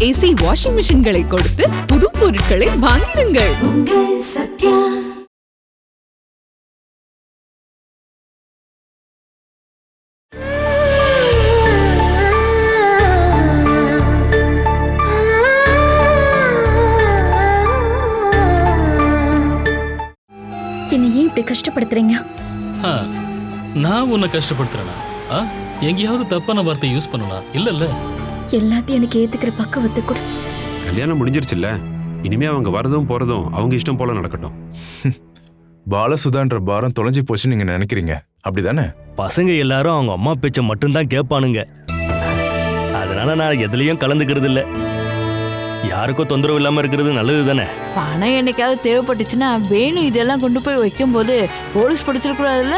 AC washing மிஷின்களை கொடுத்து புது பொருட்களை வாங்கிடுங்கள். சத்யா. என்னை ஏன் இப்படி கஷ்டப்படுத்துறீங்க? நான் உன்னை கஷ்டப்படுத்துறேனா? எங்கேயாவது தப்பான வார்த்தை யூஸ் பண்ணனா? இல்ல எல்லாத்தையும் எனக்கு ஏத்துக்கிற பக்குவத்தை கூட. கல்யாணம் முடிஞ்சிருச்சுல்ல, இனிமே அவங்க வரதும் போறதும் அவங்க இஷ்டம் போல நடக்கட்டும். பாலசுதான்ற பாரம் தொலைஞ்சு போச்சு நீங்க நினைக்கிறீங்க, அப்படிதானே? பசங்க எல்லாரும் அவங்க அம்மா பேச்ச மட்டும்தான் கேட்பானுங்க. அதனால நான் எதுலயும் கலந்துக்கிறது இல்ல. யாருக்கும் தொந்தரவு இல்லாம இருக்கிறது நல்லது தானே. பணம் என்னைக்காவது தேவைப்பட்டுச்சுன்னா வேணும் இதெல்லாம் கொண்டு போய் வைக்கும் போது போலீஸ் பிடிச்சிடக்கூடாதுல்ல.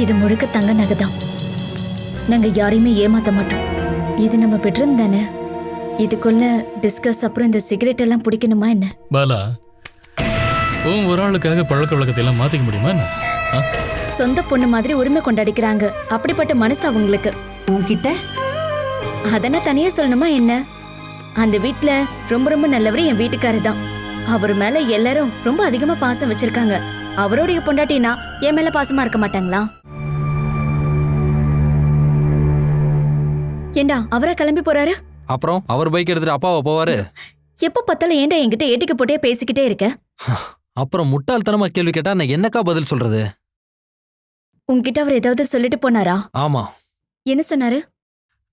இது முழுக்க தங்க நகைதான். நாங்க யாரையுமே ஏமாத்த மாட்டோம். இது நம்ம பெட்ரூம் தானே. இதுக்குள்ள டிஸ்கஸ் அப்புறம் இந்த சிகரெட் எல்லாம் பிடிக்கணுமா என்ன? பாலா, ஒரு ஆளுக்காக பழக்க வழக்கத்தை எல்லாம் மாத்திக்க முடியுமா என்ன? சொந்த பொண்ணு மாதிரி உரிமை கொண்டாடிக்கிறாங்க. அப்படிப்பட்ட மனசு அவங்களுக்கு. உன்கிட்ட அதனா தனியா சொல்லணுமா என்ன? அந்த வீட்ல ரொம்ப ரொம்ப நல்லவர் என் வீட்டுக்காரர் தான். அவர் மேல எல்லாரும் ரொம்ப அதிகமா பாசம் வச்சிருக்காங்க. அவருடைய பொண்டாட்டினா என் மேல பாசமா இருக்க மாட்டாங்களா? ஏண்டா அவரா கிளம்பி போறாரு? அப்புறம் அவர் பைக் எடுத்துட்டு அப்பாவை போவாரு. எப்ப பார்த்தாலும் ஏண்டா என்கிட்ட ஏட்டிக்கு போட்டே பேசிக்கிட்டே இருக்க? அப்புறம் முட்டாள்தனமா கேள்வி கேட்டா நான் என்னக்கா பதில் சொல்றது? உன்கிட்ட அவர் ஏதாவது சொல்லிட்டு போனாரா? ஆமா. என்ன சொன்னாரு?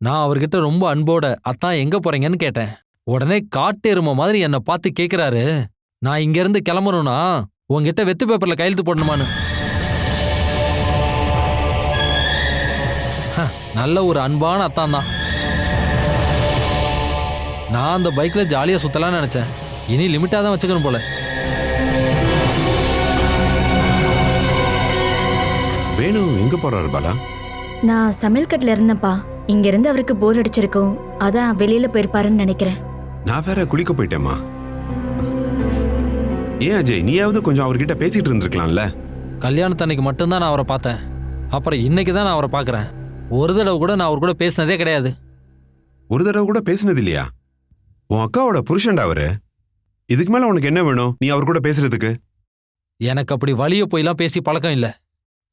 நான் அவர்கிட்ட ரொம்ப அன்போட அத்தான் எங்க போறீங்கன்னு கேட்டேன். உடனே காட்டெருமை மாதிரி என்னை பார்த்து கேக்குறாரு, நான் இங்க இருந்து கிளம்பணும்னா உங்ககிட்ட வெத்து பேப்பர்ல கையெழுத்து போடணுமான்னு. நல்ல ஒரு அன்பான அத்தான் தான். நான் அந்த பைக்ல ஜாலியா சுத்தலாம்னு நினைச்சேன். இனி லிமிட்டா தான் வச்சுக்கணும் போல. வேணு எங்க போறாரு பாலா? நான் சமையல் கட்டில இருந்தேன்ப்பா. இங்க இருந்து அவருக்கு போர் அடிச்சிருக்கும், அதான் வெளியில போயிருப்பாருன்னு நினைக்கிறேன். நான் வேற குளிக்க போயிட்டேம்மா. ஏன் அஜய், நீயாவது கொஞ்சம் அவர்கிட்ட பேசிட்டு இருந்திருக்கலாம்ல? கல்யாணத்தன்னைக்கு மட்டும்தான் நான் அவரை பார்த்தேன். அப்புறம் இன்னைக்கு தான் நான் அவரை பார்க்குறேன். ஒரு தடவை கூட நான் அவர் கூட பேசினதே கிடையாது. ஒரு தடவை கூட பேசினது இல்லையா? உன் அக்காவோட புருஷன்டா அவரு. இதுக்கு மேல உனக்கு என்ன வேணும் நீ அவர் கூட பேசுறதுக்கு? எனக்கு அப்படி வழிய போயெல்லாம் பேசி பழக்கம் இல்லை.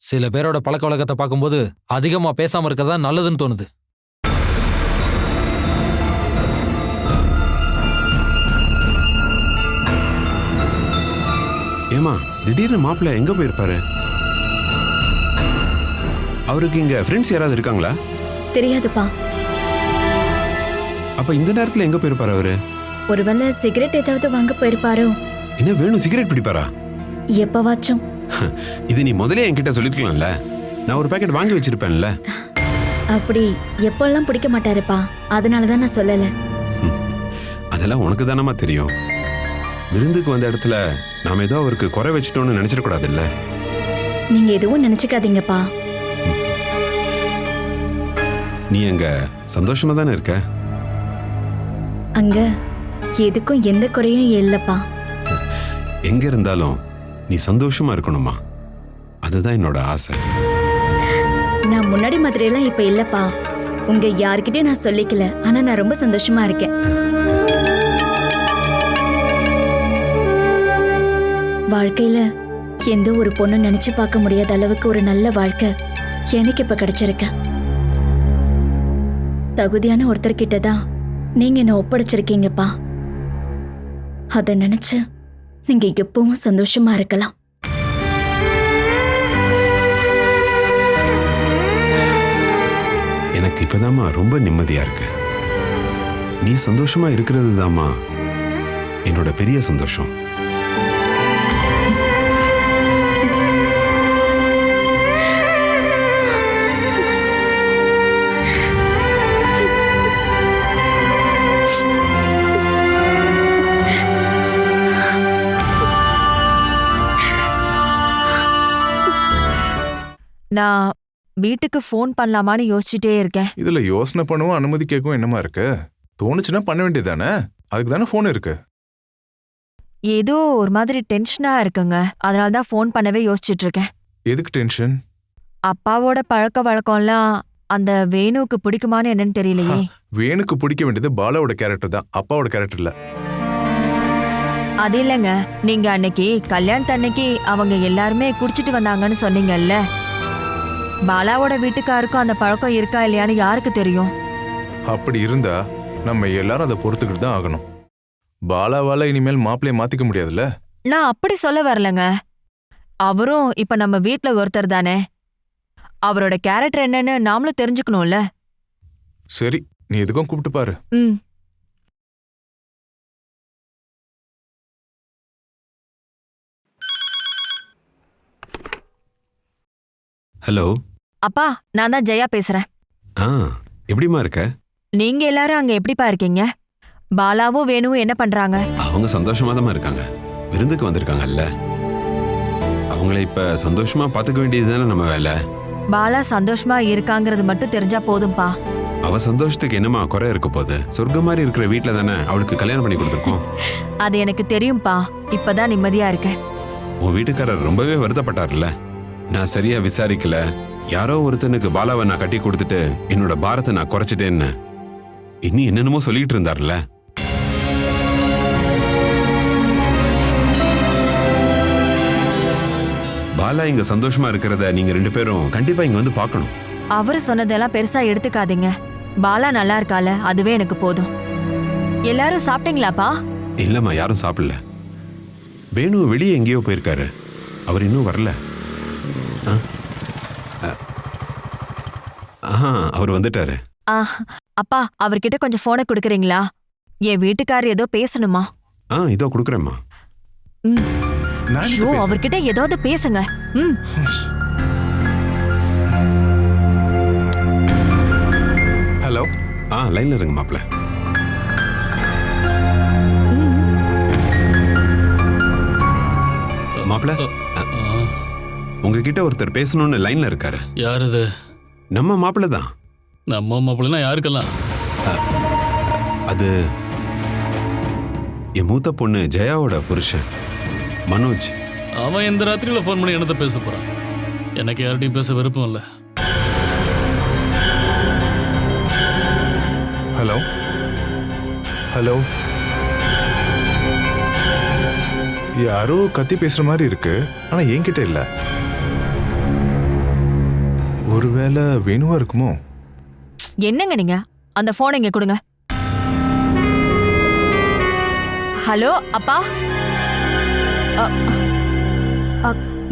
சில பேரோட பழக்க வழக்கத்தை பார்க்கும்போது அதிகமா பேசாம இருக்கிறதா நல்லதுன்னு தோணுது. ஏமா திடீர்னு மாப்பிள்ள எங்க போயிருப்பாரு? அவருக்கு இங்க ஃப்ரெண்ட்ஸ் யாராவது இருக்காங்களா? தெரியாதுப்பா. அப்ப இந்த நேரத்துல எங்க போயிருப்பாரு அவரு? ஒருவேளை சிகரெட் ஏதாவது வாங்க போயிருப்பாரோ? என்ன வேணும் சிகரெட் பிடிப்பாரா? எப்பவாச்சும். இது நீ முதலே என்கிட்ட சொல்லிருக்கலாம்ல. நான் ஒரு பாக்கெட் வாங்கி வச்சிருப்பேன்ல. அப்படி எப்பெல்லாம் பிடிக்க மாட்டாருப்பா, அதனாலதான் நான் சொல்லல. அதெல்லாம் உனக்கு தானமா தெரியும். விருந்துக்கு வந்த இடத்துல நாம ஏதோ அவருக்கு குறை வச்சிட்டோம்னு நினைச்சிடக்கூடாதுல்ல. நீங்க எதுவும் நினைச்சுக்காதீங்கப்பா. நீ அங்க சந்தோஷமா தானே இருக்க? அங்க எதுக்கும் எந்த குறையும் இல்லப்பா. எங்க இருந்தாலும் நீ சந்தோஷமா இருக்கணுமா, அதுதான் என்னோட ஆசை. நான் முன்னாடி மாதிரியெல்லாம் இப்ப இல்லப்பா. உங்க யார்கிட்டயும் நான் சொல்லிக்கல, ஆனா நான் ரொம்ப சந்தோஷமா இருக்கேன். வாழ்க்கையில எந்த ஒரு பொண்ணு நினைச்சு பார்க்க முடியாத அளவுக்கு ஒரு நல்ல வாழ்க்கை எனக்கு இப்ப கிடைச்சிருக்கு. தகுதியான ஒருத்தர்கிட்ட தான் நீங்க என்ன ஒப்படைச்சிருக்கீங்கப்பா. அத நினைச்சு நீங்க எப்பவும் சந்தோஷமா இருக்கலாம். எனக்கு இப்பதாம்மா ரொம்ப நிம்மதியா இருக்கு. நீ சந்தோஷமா இருக்கிறது தாம்மா என்னோட பெரிய சந்தோஷம். நான் வீட்டுக்கு ஃபோன் பண்ணலாமான்னு யோசிச்சுட்டே இருக்கேன். இதுல யோசனை பண்ணவும் அனுமதி கேட்கவும் என்னமா இருக்கு? தோணுச்சுன்னா பண்ண வேண்டியதானே, அதுக்கு தானே போன் இருக்கு. ஏதோ ஒரு மாதிரி டென்ஷனா இருக்குங்க, அதனாலதான் ஃபோன் பண்ணவே யோசிச்சுட்டு இருக்கேன். எதுக்கு டென்ஷன்? அப்பாவோட பழக்க வழக்கம்லாம் அந்த வேணுவுக்கு பிடிக்குமான்னு என்னன்னு தெரியலையே. வேணுக்கு பிடிக்க வேண்டியது பாலாவோட கேரக்டர் தான், அப்பாவோட கேரக்டர் இல்ல. அது இல்லைங்க, நீங்க அன்னைக்கு கல்யாணத்து அன்னைக்கு அவங்க எல்லாருமே குடிச்சிட்டு வந்தாங்கன்னு சொன்னீங்கல்ல. பாலாவோட வீட்டுக்காருக்கும் அந்த பழக்கம் இருக்கா இல்லையான்னு யாருக்கு தெரியும்? அப்படி இருந்தா நம்ம எல்லாரும் அதை பொறுத்துக்கிட்டு தான் ஆகணும். பாலாவால இனிமேல் மாப்பிள்ளைய மாத்திக்க முடியாதுல்ல. நான் அப்படி சொல்ல வரலங்க. அவரும் இப்ப நம்ம வீட்ல ஒருத்தர் தானே. அவரோட கேரக்டர் என்னன்னு நாமளும் தெரிஞ்சுக்கணும்ல. சரி, நீ எதுக்கும் கூப்பிட்டு பாரு. ஹலோ அப்பா, நான் தான் ஜெயா பேசுறேன். எப்படிமா இருக்க? நீங்க எல்லாரும் அங்க எப்படிப்பா இருக்கீங்க? பாலாவும் வேணுவும் என்ன பண்றாங்க? அவங்க சந்தோஷமா தான் இருக்காங்க. விருந்துக்கு வந்திருக்காங்கல்ல, அவங்கள இப்ப சந்தோஷமா பாத்துக்க வேண்டியது தானே நம்ம வேலை. பாலா சந்தோஷமா இருக்காங்கிறது மட்டும் தெரிஞ்சா போதும்பா. அவ சந்தோஷத்துக்கு என்னமா குறை இருக்க போகுது? சொர்க்கம் மாதிரி இருக்கிற வீட்டுல தானே அவளுக்கு கல்யாணம் பண்ணி கொடுத்துருக்கோம். அது எனக்கு தெரியும்பா. இப்பதான் நிம்மதியா இருக்கேன். உன் வீட்டுக்காரர் ரொம்பவே வருத்தப்பட்டார்ல. நான் சரியா விசாரிக்கல, யாரோ ஒருத்தனுக்கு பாலாவை நான் கட்டி கொடுத்துட்டு என்னோட பாரத்தை நான் குறைச்சிட்டேன்னு இன்னும் என்னென்னமோ சொல்லிட்டு இருந்தார்ல. பாலா இங்க சந்தோஷமா இருக்கிறத நீங்க 2 பேரும் கண்டிப்பா இங்க வந்து பார்க்கணும். அவரு சொன்னதெல்லாம் பெருசா எடுத்துக்காதீங்க. பாலா நல்லா இருக்கால, அதுவே எனக்கு போதும். எல்லாரும் சாப்பிட்டீங்களாப்பா? இல்லம்மா, யாரும் சாப்பிடல. வேணு வெளியே எங்கேயோ போயிருக்காரு, அவர் இன்னும் வரல. அவர் வந்துட்டாரு. அப்பா, அவர்கிட்ட கொஞ்சம் போனை கொடுக்குறீங்களா? என் வீட்டுக்காரர் ஏதோ பேசணுமா? இதோ கொடுக்குறேம்மா. அவர்கிட்ட ஏதாவது பேசுங்க. ஹலோ. லைன்ல இருங்க மாப்ள. மாப்ள, உங்ககிட்ட ஒருத்தர் பேசணும்னு லைன்ல இருக்காரு. யார் அது? நம்ம மாப்பிள்ள தான். நம்ம மாப்பிள்ளனா யாருக்கெல்லாம்? அது என் மூத்த பொண்ணு ஜெயாவோட புருஷன் மனோஜ். அவன் இந்த ராத்திரியில ஃபோன் பண்ணி என்னத்த பேச போறான்? எனக்கு யார்கிட்டையும் பேச விருப்பம் இல்லை. Hello hello. யாரோ கத்தி பேசுற மாதிரி இருக்கு, ஆனா என்கிட்ட இல்ல. ஒருவேளை வேணுவா இருக்குமோ? என்னங்க நீங்க? அந்த போனை இங்க கொடுங்க. ஹலோ அப்பா.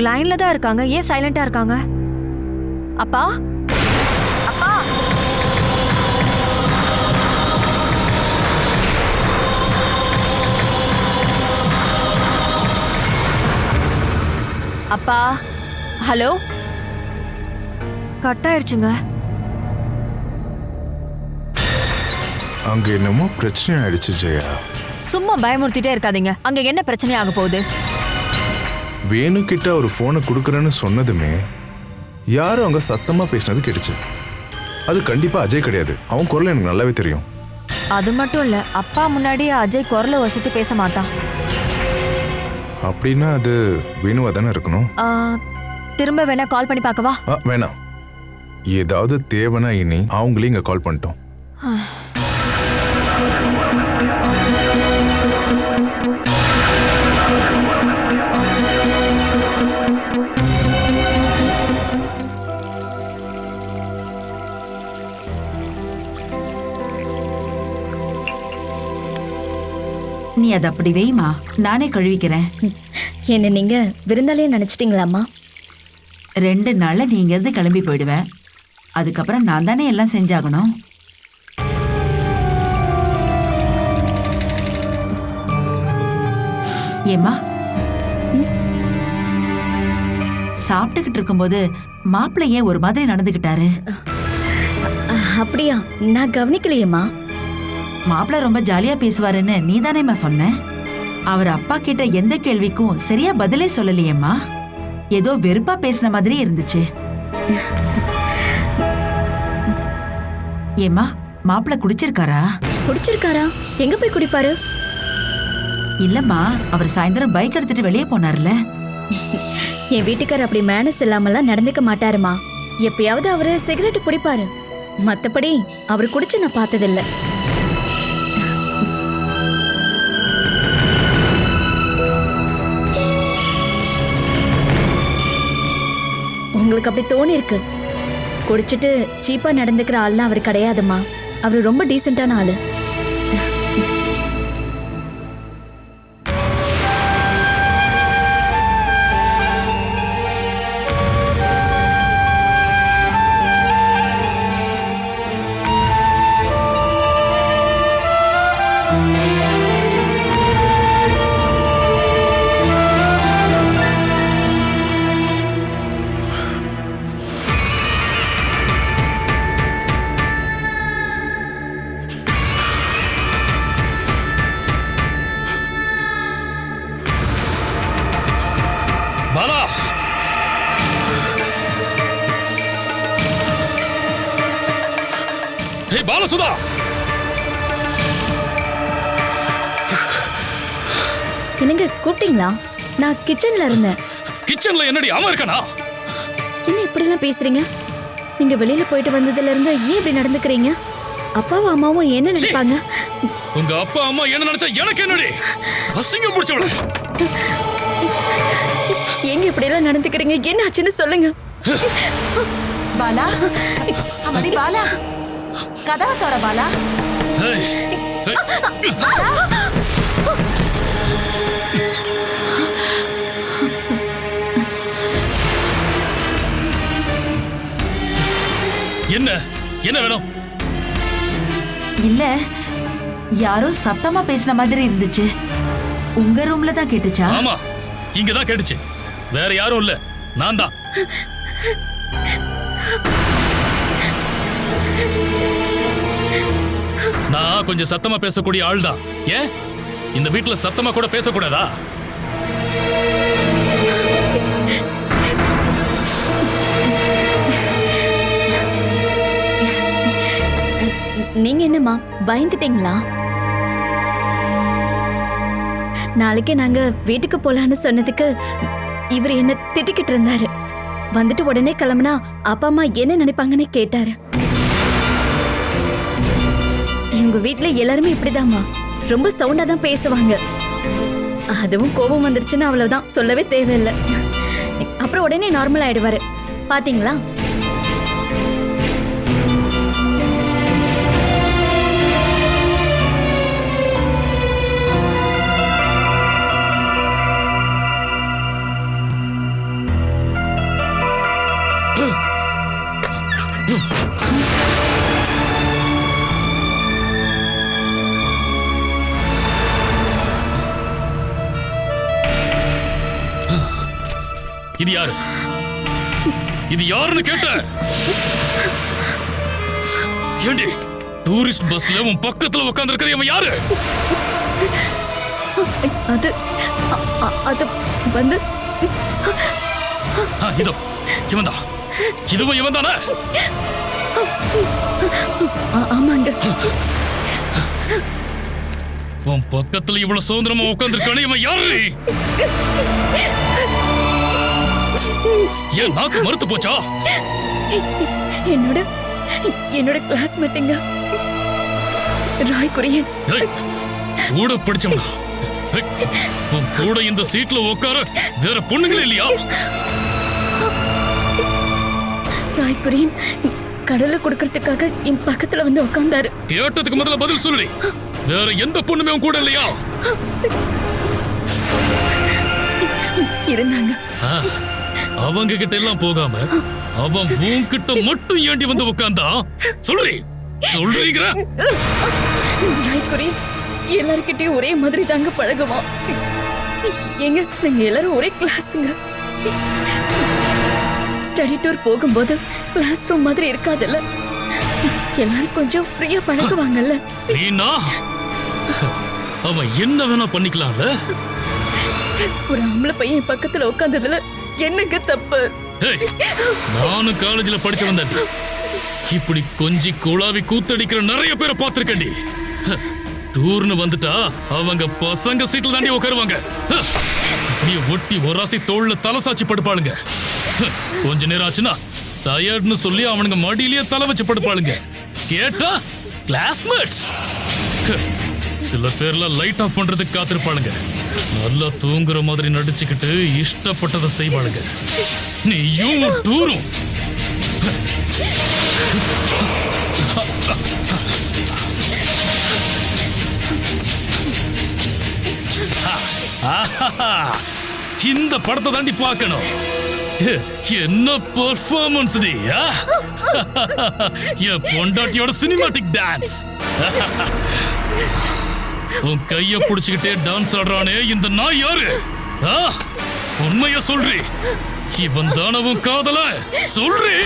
லைன்ல தான் இருக்காங்க, ஏன் சைலண்டா இருக்காங்க? அப்பா அப்பா. அப்பா. ஹலோ. கட் ஆயிடுச்சுங்க. அங்க என்னமோ பிரச்சனை ஆயிடுச்சு ஜெயா. சும்மா பயமுறுத்திட்டே இருக்காதீங்க. அங்க என்ன பிரச்சனை ஆக போகுது? வேணு கிட்ட ஒரு போனை கொடுக்கறேன்னு சொன்னதுமே யாரும் அங்க சத்தமா பேசினது கேட்டுச்சு. அது கண்டிப்பா அஜய் கிடையாது. அவன் குரல் எனக்கு நல்லாவே தெரியும். அது மட்டும் இல்ல, அப்பா முன்னாடி அஜய் குரலை வசித்து பேச மாட்டான். அப்படின்னா அது வேணுவா தானே இருக்கணும். திரும்ப வேணா கால் பண்ணி பார்க்கவா? வேணாம். ஏதாவது தேவைன்னா இனி அவங்களே இங்க கால் பண்ணிட்டோம். நீ அதை அப்படி வைமா, நானே கழுவிக்கிறேன். என்ன நீங்க விருந்தாலே நினைச்சிட்டீங்களாம்மா? 2 நாள்ல நீ இங்கிருந்து கிளம்பி போயிடுவேன். அதுக்கப்புறம் நான் தானே எல்லாம் செஞ்சாகணும். ஏமா, சாப்பிட்டுக்கிட்டு இருக்கும்போது மாப்பிள்ளையே ஒரு மாதிரி நடந்துகிட்டாரு. அப்படியா? நான் கவனிக்கலையேம்மா. மாப்பிள்ளை ரொம்ப ஜாலியா பேசுவாருன்னு நீ தானேம்மா சொன்ன. அவர் அப்பா கிட்ட எந்த கேள்விக்கும் சரியா பதிலே சொல்லலையேம்மா. ஏதோ வெறுப்பா பேசின மாதிரி இருந்துச்சு. ஏம்மா, மாப்பிள்ளை குடிச்சிருக்காரா? குடிச்சிருக்காரா? எங்க போய் குடிப்பாரு? இல்லம்மா, அவர் சாயந்தரம் பைக் எடுத்துட்டு வெளியே போனார்ல. என் வீட்டுக்காரர் அப்படி மேனஸ் இல்லாமலாம் நடந்துக்க மாட்டாருமா. எப்பயாவது அவரு சிகரெட் பிடிப்பாரு. மத்தபடி அவர் குடிச்சு நான் பார்த்ததில்ல. உங்களுக்கு அப்படி தோணி இருக்கு. குடிச்சிட்டு சீப்பா நடந்துக்கிற ஆள்லாம் அவர் கிடையாதுமா. அவர் ரொம்ப டீசென்டான ஆளு. பாலா, ஹே பாலசுதா, என்னங்க கூப்பிட்டீங்களா? நான் கிச்சன்ல இருந்தேன். கிச்சன்ல என்னடி அவன் இருக்கானா? என்ன இப்படி எல்லாம் பேசுறீங்க? நீங்க வெளியில போயிட்டு வந்ததுல இருந்து ஏன் இப்படி நடந்துக்கிறீங்க? அப்பாவும் அம்மாவும் என்ன நினைப்பாங்க? உங்க அப்பா அம்மா என்ன நினைச்சா எனக்கு என்னடி? அசிங்கம் பிடிச்சவள. ஏங்க இப்படி எல்லாம் நடந்துக்கிறீங்க? என்ன ஆச்சுன்னு சொல்லுங்க. பாலா, அம்மாடி பாலா, கதவை தோற பாலா. என்ன என்ன வேணும்? இல்ல, யாரோ சத்தமா பேசின மாதிரி இருந்துச்சு. உங்க ரூம்ல தான் கேட்டுச்சா? ஆமா, இங்கதான் கேட்டுச்சு. வேற யாரும் இல்ல, நான் தான். நான் கொஞ்சம் சத்தமா பேசக்கூடிய ஆள் தான். ஏன் இந்த வீட்டுல சத்தமா கூட பேசக்கூடாதா? நீங்க என்னம்மா பயந்துட்டீங்களா? நாளைக்கு நாங்க வீட்டுக்கு போலான்னு சொன்னதுக்கு இவர் என்ன திட்டிக்கிட்டு இருந்தாரு. வந்துட்டு உடனே கிளம்புனா அப்பா அம்மா என்ன நினைப்பாங்கன்னு கேட்டாரு. எங்க வீட்டுல எல்லாருமே இப்படிதாம்மா, ரொம்ப சவுண்டா தான் பேசுவாங்க. அதுவும் கோபம் வந்துருச்சுன்னா அவ்வளவுதான், சொல்லவே தேவையில்லை. அப்புறம் உடனே நார்மல் ஆயிடுவாரு. பாத்தீங்களா? இது யாரு? இது யாருன்னு கேட்ட? ஏண்டி டூரிஸ்ட் பஸ்ல உன் பக்கத்துல உட்கார்ந்து இருக்கிற இவன் யாரு? அது அது வந்து இதோ இவன் தான். இதுவும் இவன் தானே? ஆமாங்க. உன் பக்கத்துல இவ்வளவு சுதந்திரமா உட்கார்ந்துருக்கானே இவன் யாரு? ஏன் நாக்கு மறுத்து போச்சா? என்னோட கிளாஸ்மேட்டுங்க, ராய் குரியன். கூட படிச்சவனா? உன் கூட இந்த சீட்ல உட்கார வேற பொண்ணுங்களே இல்லையா? ராய் குரியன் கடலை கொடுக்கறதுக்காக என் பக்கத்துல வந்து உட்கார்ந்தாரு. கேட்டதுக்கு முதல்ல பதில் சொல்லி. வேற எந்த பொண்ணுமே உன் கூட இல்லையா? இருந்தாங்க. அவங்க கிட்ட எல்லாம் போகாம அவன் உன்கிட்ட மட்டும் ஏண்டி வந்து உட்கார்ந்தா? சொல்றீங்க. ராய் குரியன் எல்லார்கிட்டயும் ஒரே மாதிரி தாங்க பழகுவான். எங்க நீங்க எல்லாரும் ஒரே கிளாஸுங்க. ஸ்டடி டூர் போகும்போது கிளாஸ் ரூம் மாதிரி இருக்காதுல்ல, எல்லாரும் கொஞ்சம் ஃப்ரீயா பழகுவாங்கல்ல. அவன் என்ன வேணா பண்ணிக்கலாம்ல. ஒரு ஆம்பளை பையன் பக்கத்துல உட்கார்ந்ததுல என்னங்க தப்பு? நானும் காலேஜ்ல படிச்சவன் தாண்டி. இப்படி கொஞ்சி குழாவி கூத்தடிக்கிற நிறைய பேரை பார்த்திருக்கேன்டி. டூர்னு வந்துட்டா அவங்க பசங்க சீட்ல தாண்டி உட்காருவாங்க. அப்படியே ஒட்டி ஒராசி தோல்ல தலசாச்சி படுப்பாளுங்க. கொஞ்ச நேரம் ஆச்சுன்னா டயர்ட்னு சொல்லி அவனுங்க மடியிலேயே தலை வச்சு படுப்பாளுங்க. கேட்டா கிளாஸ்மேட்ஸ். சில பேர்ல லைட் ஆஃப் பண்றதுக்கு காத்திருப்பாளுங்க. நல்லா தூங்குற மாதிரி நடிச்சுக்கிட்டு இஷ்டப்பட்டதை செய்வாளுங்க. நீயும் டூரும். இந்த படத்தை தாண்டி பார்க்கணும். என்ன பெர்ஃபார்மன்ஸ் டி. என் பொண்டாட்டியோட சினிமாட்டிக் டான்ஸ். உன் கைய புடிச்சுக்கிட்டே டான்ஸ் ஆடுறானே இந்த நாய் யாரு? உண்மைய சொல்றி. இவன் தானவும் காதல சொல்றி.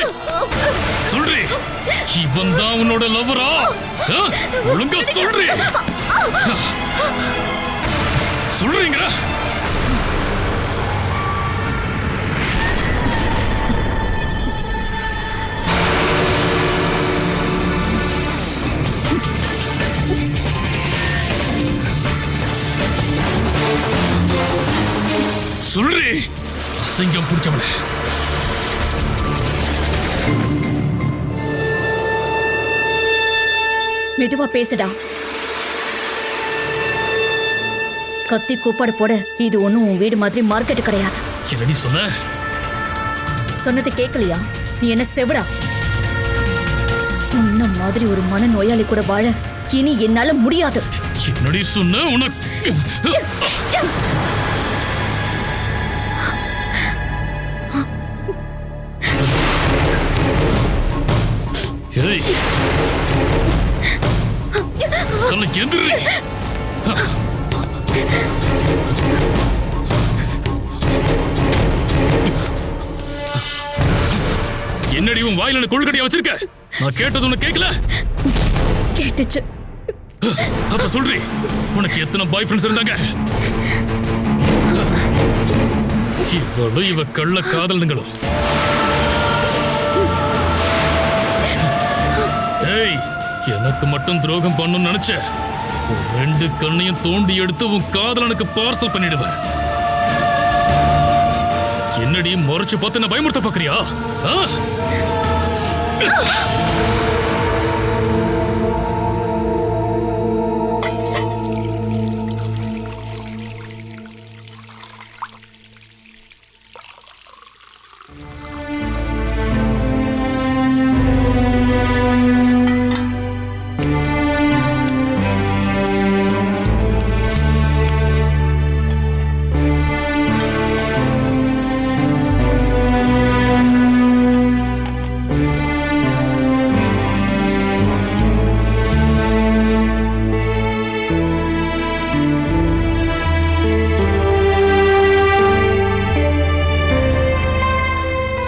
சொல்றி, இவன் தான் உன்னோட லவ்வரா? ஒழுங்கா சொல்றி. சொல்றீங்க. சொல்றி, அசிங்கம் பிடிச்சவள. மெதுவா பேசுடா. கத்தி கூப்பாடு போட இது ஒண்ணும் உன் வீடு மாதிரி மார்க்கெட் கிடையாது. என்னடி சொன்ன? சொன்னது கேட்கலையா? நீ என்ன செவிடா? உன்ன மாதிரி ஒரு மன நோயாளி கூட வாழ இனி என்னால முடியாது. என்னடி சொன்ன? உனக்கு எந்திரி. என்னடி உன் வாயில கொழுக்கட்டையா வச்சிருக்க? நான் கேட்டது உனக்கு கேட்கல? கேட்டுச்சு. அப்ப சொல்றி, உனக்கு எத்தனை பாய் ஃப்ரெண்ட்ஸ் இருந்தாங்க? இவ்வளவு இவ கள்ள காதலனுங்களும். ஏய், எனக்கு மட்டும் துரோகம் பண்ணணும்னு நினைச்ச ரெண்டு கண்ணையும் தோண்டி எடுத்து உன் காதலனுக்கு பார்சல் பண்ணிடுவேன். என்னடி முறைச்சு பார்த்து என்ன பயமுறுத்த பாக்குறியா?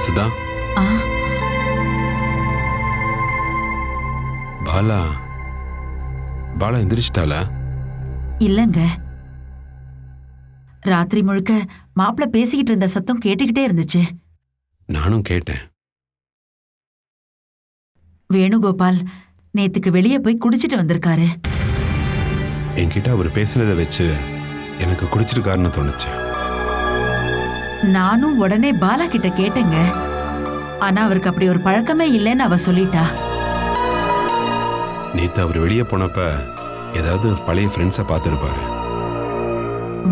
சுதா, பாலா பாலா எந்திரிச்சிட்டாளா? இல்லங்க, ராத்திரி முழுக்க மாப்பிள்ள பேசிக்கிட்டு இருந்த சத்தம் கேட்டுக்கிட்டே இருந்துச்சு. நானும் கேட்டேன். வேணுகோபால் நேத்துக்கு வெளியே போய் குடிச்சிட்டு வந்திருக்காரு. என்கிட்ட அவர் பேசினதை வச்சு எனக்கு குடிச்சிருக்காருன்னு தோணுச்சு. நானும் உடனே பாலா கிட்ட கேட்டேங்க. ஆனா அவருக்கு அப்படி ஒரு பழக்கமே இல்லைன்னு அவ சொல்லிட்டா. நேத்து அவர் வெளியே போனப்ப ஏதாவது பழைய ஃப்ரெண்ட்ஸை பார்த்துருப்பாரு.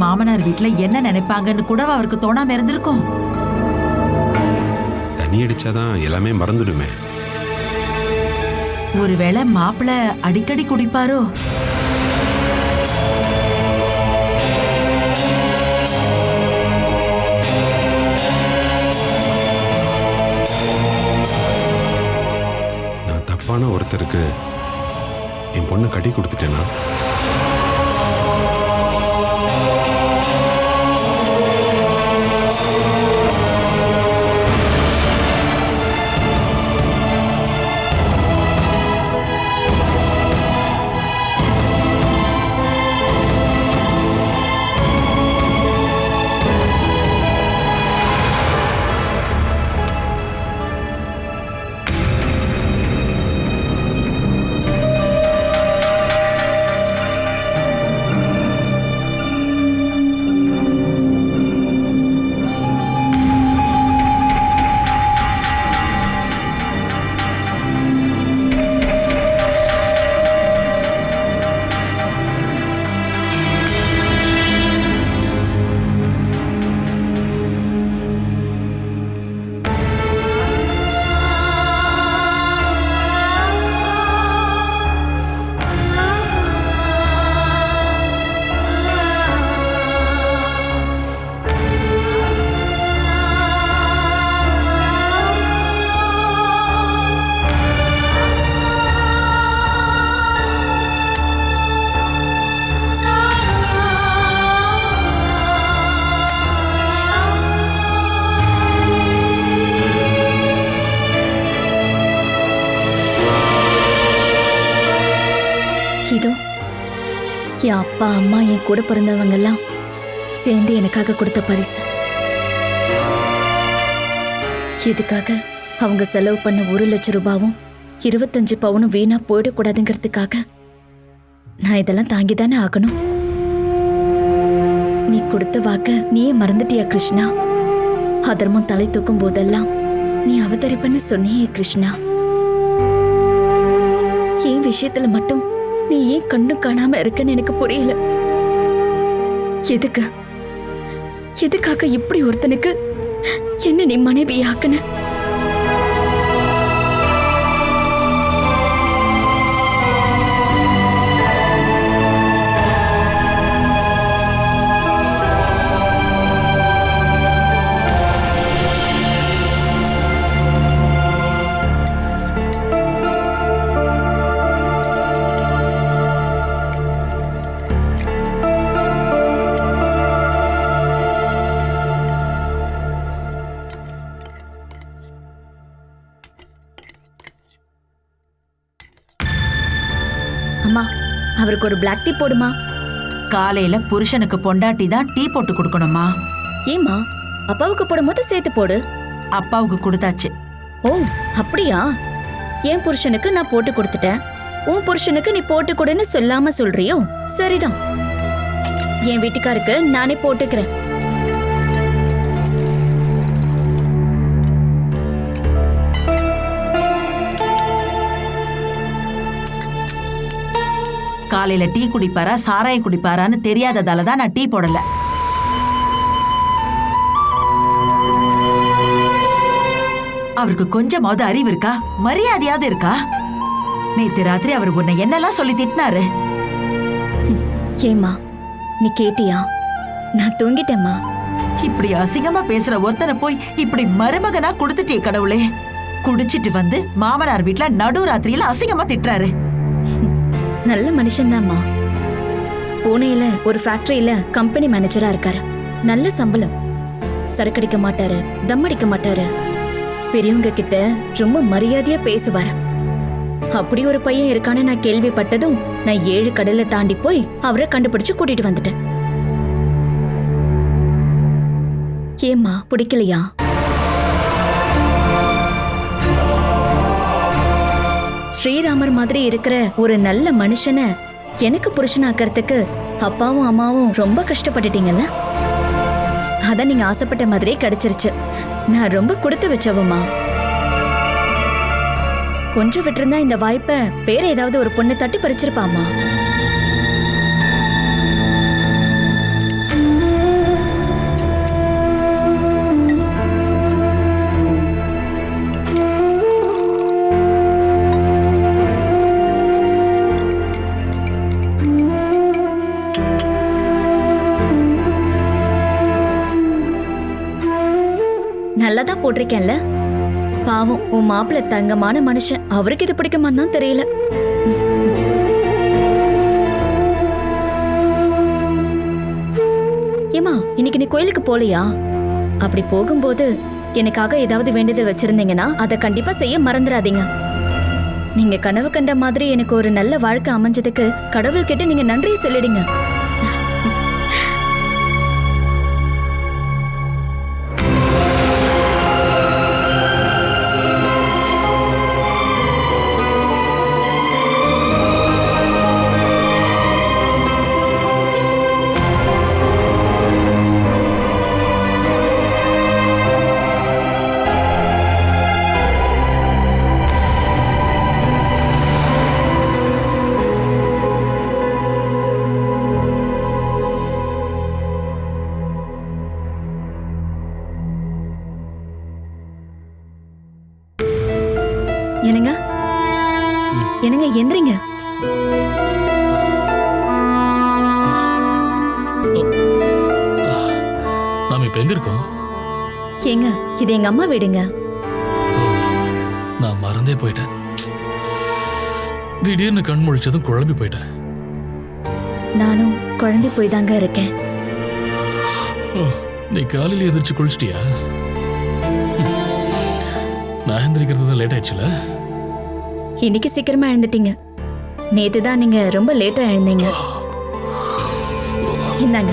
மாமனார் வீட்டுல என்ன நினைப்பாங்கன்னு கூட அவருக்கு தோணாம இருந்திருக்கும். தண்ணி அடிச்சாதான் எல்லாமே மறந்துடுமே. ஒருவேளை மாப்பிள்ள அடிக்கடி குடிப்பாரோ? தப்பான ஒருத்தருக்கு என் பொண்ணை கட்டி கொடுத்துட்டேனா? என் அப்பா அம்மா என் கூட பிறந்தவங்க எல்லாம் சேர்ந்து எனக்காக கொடுத்த பரிசு. இதுக்காக அவங்க செலவு பண்ண 1,00,000 ரூபாவும் 25 பவுனும் வீணா போயிடக்கூடாதுங்கிறதுக்காக நான் இதெல்லாம் தாங்கிதானே ஆகணும். நீ கொடுத்த வாக்க நீயே மறந்துட்டியா கிருஷ்ணா? அதர்மம் தலை தூக்கும் போதெல்லாம் நீ அவதரிப்பன்னு சொன்னியே கிருஷ்ணா. என் விஷயத்துல மட்டும் நீ ஏன் கண்ணு காணாம இருக்கன்னு எனக்கு புரியல. எதுக்காக இப்படி ஒருத்தனுக்கு என்ன நீ மனைவி ஆக்குன? அம்மா, அவருக்கு ஒரு பிளாக் டீ போடுமா. காலையில புருஷனுக்கு பொண்டாட்டி தான் டீ போட்டு கொடுக்கணுமா? ஏமா, அப்பாவுக்கு போடும்போது சேர்த்து போடு. அப்பாவுக்கு கொடுத்தாச்சு. ஓ அப்படியா? என் புருஷனுக்கு நான் போட்டு கொடுத்துட்டேன், உன் புருஷனுக்கு நீ போட்டு கொடுன்னு சொல்லாம சொல்றியோ? சரிதான், என் வீட்டுக்காருக்கு நானே போட்டுக்கிறேன். காலையில டீ குடிப்பாரா சாராயம் குடிப்பாரான்னு தெரியாததால தான் நான் டீ போடல. அவருக்கு கொஞ்சமாவது அறிவு இருக்கா? மரியாதையாவது இருக்கா? நேத்து ராத்திரி அவர் உன்னை என்னெல்லாம் சொல்லி திட்டினாரு. ஏமா, நீ கேட்டியா? நான் தூங்கிட்டேம்மா. இப்படி அசிங்கமா பேசுற ஒருத்தனை போய் இப்படி மருமகனா கொடுத்துட்டே கடவுளே. குடிச்சிட்டு வந்து மாமனார் வீட்டுல நடு ராத்திரியில அசிங்கமா திட்டுறாரு. நல்ல மனுஷன்தாம்மா. பூனேல ஒரு ஃபேக்டரியில கம்பெனி மேனேஜரா இருக்காரு. நல்ல சம்பளம். சரக்கடிக்க மாட்டாரு, தம் அடிக்க மாட்டாரு. பெரியவங்க கிட்ட ரொம்ப மரியாதையா பேசுவாரு. அப்படி ஒரு பையன் இருக்கான்னு நான் கேள்விப்பட்டதும் நான் 7 கடலை தாண்டி போய் அவரை கண்டுபிடிச்சு கூட்டிட்டு வந்துட்டேன். ஏம்மா, பிடிக்கலையா? ஸ்ரீராமர் மாதிரி இருக்கிற ஒரு நல்ல மனுஷனை எனக்கு புருஷனாக்கிறதுக்கு அப்பாவும் அம்மாவும் ரொம்ப கஷ்டப்பட்டுட்டீங்கல்ல. அதான் நீங்க ஆசைப்பட்ட மாதிரியே கிடைச்சிருச்சு. நான் ரொம்ப கொடுத்து வச்சவம்மா. கொஞ்சம் விட்டிருந்தா இந்த வாய்ப்பை வேற ஏதாவது ஒரு பொண்ணு தட்டி பறிச்சிருப்பாமா. நல்லாதான் போட்டிருக்கேன்ல. பாவம், உன் மாப்பிள்ள தங்கமான மனுஷன். அவருக்கு இது பிடிக்குமான்னு தான் தெரியல. ஏமா, இன்னைக்கு நீ கோயிலுக்கு போலையா? அப்படி போகும்போது எனக்காக ஏதாவது வேண்டுதல் வச்சிருந்தீங்கன்னா அதை கண்டிப்பா செய்ய மறந்துடாதீங்க. நீங்க கனவு கண்ட மாதிரி எனக்கு ஒரு நல்ல வாழ்க்கை அமைஞ்சதுக்கு கடவுள்கிட்ட நீங்க நன்றியை சொல்லிடுங்க. என்னங்க, என்னங்க, எந்திரிங்க. நாம இப்ப எங்க இருக்கோம்? ஏங்க, இது எங்க அம்மா வீடுங்க. நான் மறந்தே போயிட்டேன். திடீர்னு கண் முழிச்சதும் குழம்பி போயிட்டேன். நானும் குழம்பி போய் தாங்க இருக்கேன். நீ காலையில எதிர்த்து குளிச்சிட்டியா? நான் எந்திரிக்கிறது லேட் ஆயிடுச்சுல. இன்னைக்கு சீக்கிரமா எழுந்துட்டீங்க. நேத்து தான் நீங்க ரொம்ப லேட்டா எழுந்தீங்க. இந்தாங்க.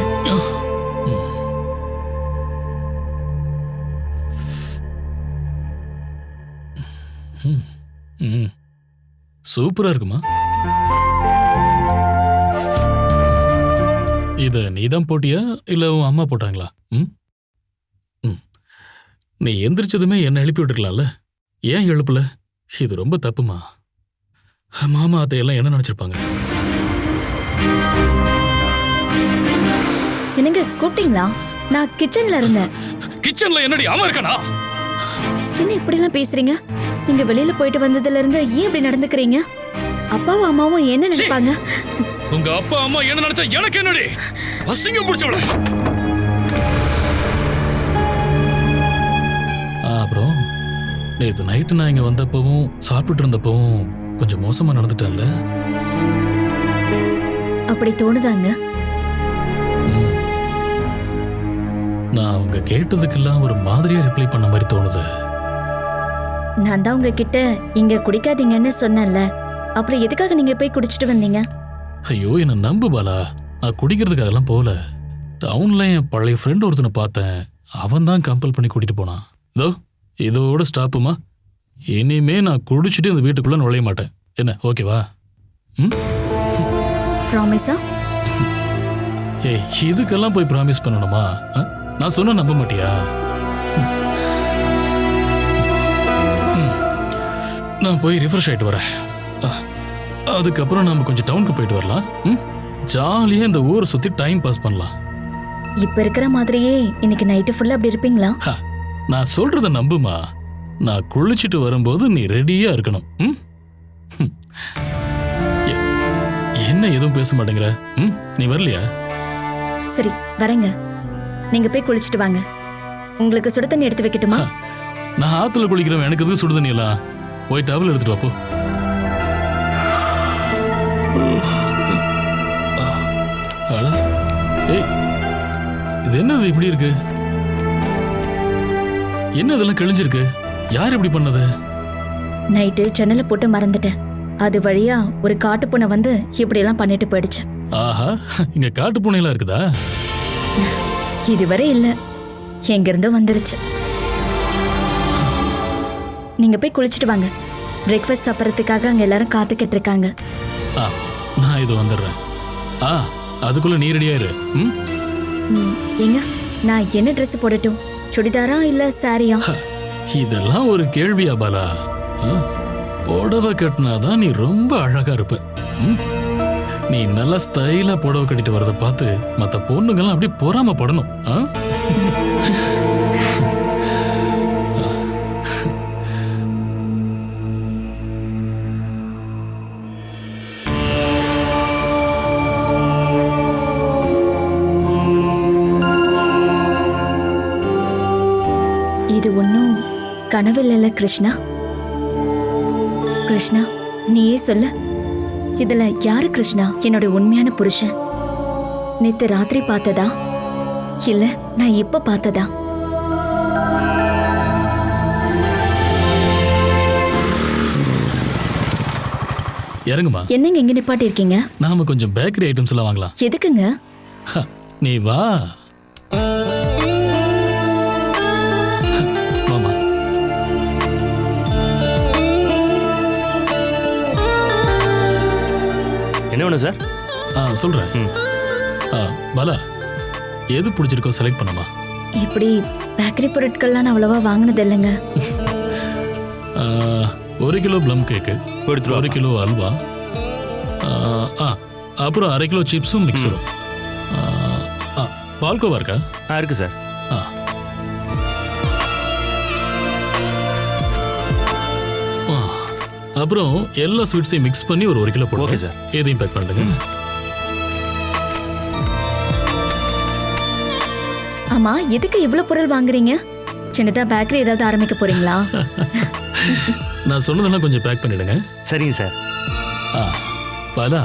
சூப்பரா இருக்குமா? இத நீதான் போட்டியா இல்ல உன் அம்மா போட்டாங்களா? ம்? ம். நீ எந்திரிச்சதுமே என்ன எழுப்பி விட்டுருக்கலாம்ல, ஏன் எழுப்பல? இது ரொம்ப தப்புமா. மாமா அத்தையெல்லாம் என்ன நினைச்சிருப்பாங்க? என்னங்க கூப்பிட்டீங்களா? நான் கிச்சன்ல இருந்தேன். கிச்சன்ல என்னடி ஆமா இருக்கனா? என்ன இப்படி எல்லாம் பேசுறீங்க? நீங்க வெளியில போயிட்டு வந்ததுல இருந்து ஏன் இப்படி நடந்துக்கிறீங்க? அப்பாவும் அம்மாவும் என்ன நினைப்பாங்க? உங்க அப்பா அம்மா என்ன நினைச்சா எனக்கு என்னடி? அசிங்கம் பிடிச்சவள. அப்புறம் நேத்து நைட்டு நான் இங்க வந்தப்பவும் சாப்பிட்டு இருந்தப்பவும் கொஞ்சம் மோசமா நடந்துட்டேன்ல. அப்படி தோணுதாங்க? நான் அவங்க கேட்டதுக்கெல்லாம் ஒரு மாதிரியா ரிப்ளை பண்ண மாதிரி தோணுது. நான் தான் உங்ககிட்ட இங்க குடிக்காதீங்கன்னு சொன்னேன்ல, அப்புறம் எதுக்காக நீங்க போய் குடிச்சிட்டு வந்தீங்க? ஐயோ என்ன நம்பு பாலா, நான் குடிக்கிறதுக்காகலாம் போகல. டவுன்ல என் பழைய ஃப்ரெண்ட் ஒருத்தனை பார்த்தேன், அவன் தான் கம்பல் பண்ணி கூட்டிட்டு போனான். இதோட ஸ்டாப்புமா. இனிமே நான் குடிச்சிட்டு இந்த வீட்டுக்குள்ள நுழைய மாட்டேன். என்ன ஓகேவா? ப்ராமிஸா? ஏய் இதுக்கெல்லாம் போய் ப்ராமிஸ் பண்ணணுமா? நான் சொன்ன நம்ப மாட்டியா? நான் போய் ரிஃப்ரெஷ் ஆயிட்டு வரேன். அதுக்கப்புறம் நாம கொஞ்சம் டவுனுக்கு போயிட்டு வரலாம். ஜாலியா இந்த ஊரை சுத்தி டைம் பாஸ் பண்ணலாம். இப்ப இருக்கிற மாதிரியே இன்னைக்கு நைட்டு ஃபுல்லா அப்படி இருப்பீங்களா? நான் சொல்றத நம்புமா. நான் குளிச்சிட்டு வரும்போது நீ ரெடியா இருக்கணும். என்ன எதுவும் பேச மாட்டேங்கிற? நீ வரலையா? சரி வரேங்க. நீங்க போய் குளிச்சிட்டு வாங்க. உங்களுக்கு சுடு தண்ணி எடுத்து வைக்கட்டுமா? நான் ஆத்துல குளிக்கிறேன், எனக்கு எதுக்கு சுடு தண்ணி எல்லாம்? போய் டவல் எடுத்துட்டு வாப்போ. ஏய் இது என்னது இப்படி இருக்கு? என்ன இதெல்லாம் கிழிஞ்சிருக்கு? யார் இப்படி பண்ணது? நைட்டு ஜன்னலை போட்டு மறந்துட்டேன். அது வழியா ஒரு காட்டு பூனை வந்து இப்படி எல்லாம் பண்ணிட்டு போயிடுச்சு. ஆஹா, இங்க காட்டு பூனைலாம் இருக்குதா? இதுவரை இல்ல, எங்க இருந்தோ வந்துருச்சு. நீங்க போய் குளிச்சிட்டு வாங்க. பிரேக்ஃபாஸ்ட் சாப்பிட்றதுக்காக அங்க எல்லாரும் காத்துக்கிட்டு இருக்காங்க. நான் இது வந்துடுறேன். அதுக்குள்ள நீ ரெடியா இரு. ஏங்க நான் என்ன ட்ரெஸ் போடட்டும்? சுடிதாரா இல்ல சாரியா? இதெல்லாம் ஒரு கேள்வியா பாலா? புடவை கட்டினாதான் நீ ரொம்ப அழகா இருப்ப. நீ நல்லா ஸ்டைலா புடவை கட்டிட்டு வரத பார்த்து மத்த பொண்ணுங்கெல்லாம் அப்படியே பொறாமப்படணும். இது ஒன்னும் கனவில்ல கிருஷ்ணா. கிருஷ்ணா நீயே சொல்லு, இதுல யாரு கிருஷ்ணா என்னோட உண்மையான புருஷன்? நேத்து ராத்திரி பார்த்ததா இல்ல நான் இப்ப பார்த்ததா? இறங்குமா. என்னங்க இங்க நிப்பாட்டி இருக்கீங்க? நாம கொஞ்சம் பேக்கரி ஐட்டம்ஸ் எல்லாம் வாங்கலாம். எதுக்குங்க? நீ வா. மாமா என்ன வேணும் சார்? சொல்றேன். பாலா எது பிடிச்சிருக்கோ செலக்ட் பண்ணுமா. இப்படி பேக்கரி பொருட்கள்லாம் நான் அவ்வளவா வாங்கினது இல்லைங்க. 1 kilo plum cake, 1 kilo halwa, அப்புறம் 1/2 கிலோ சிப்ஸும் மிக்சரும். பால்கோவா இருக்கா? இருக்கு சார். அப்புறம் எல்லா ஸ்வீட்ஸையும் மிக்ஸ் பண்ணி ஒரு 1 கிலோ போடுங்க. Okay sir. எதையும் பேக் பண்ணுங்க. ஆமா எதுக்கு இவ்வளவு பொருள் வாங்குறீங்க? சின்னதா பேக்கரி ஏதாவது ஆரம்பிக்க போறீங்களா? நான் சொன்னதெல்லாம் கொஞ்சம் பேக் பண்ணிடுங்க. சரிங்க சார். பாலா,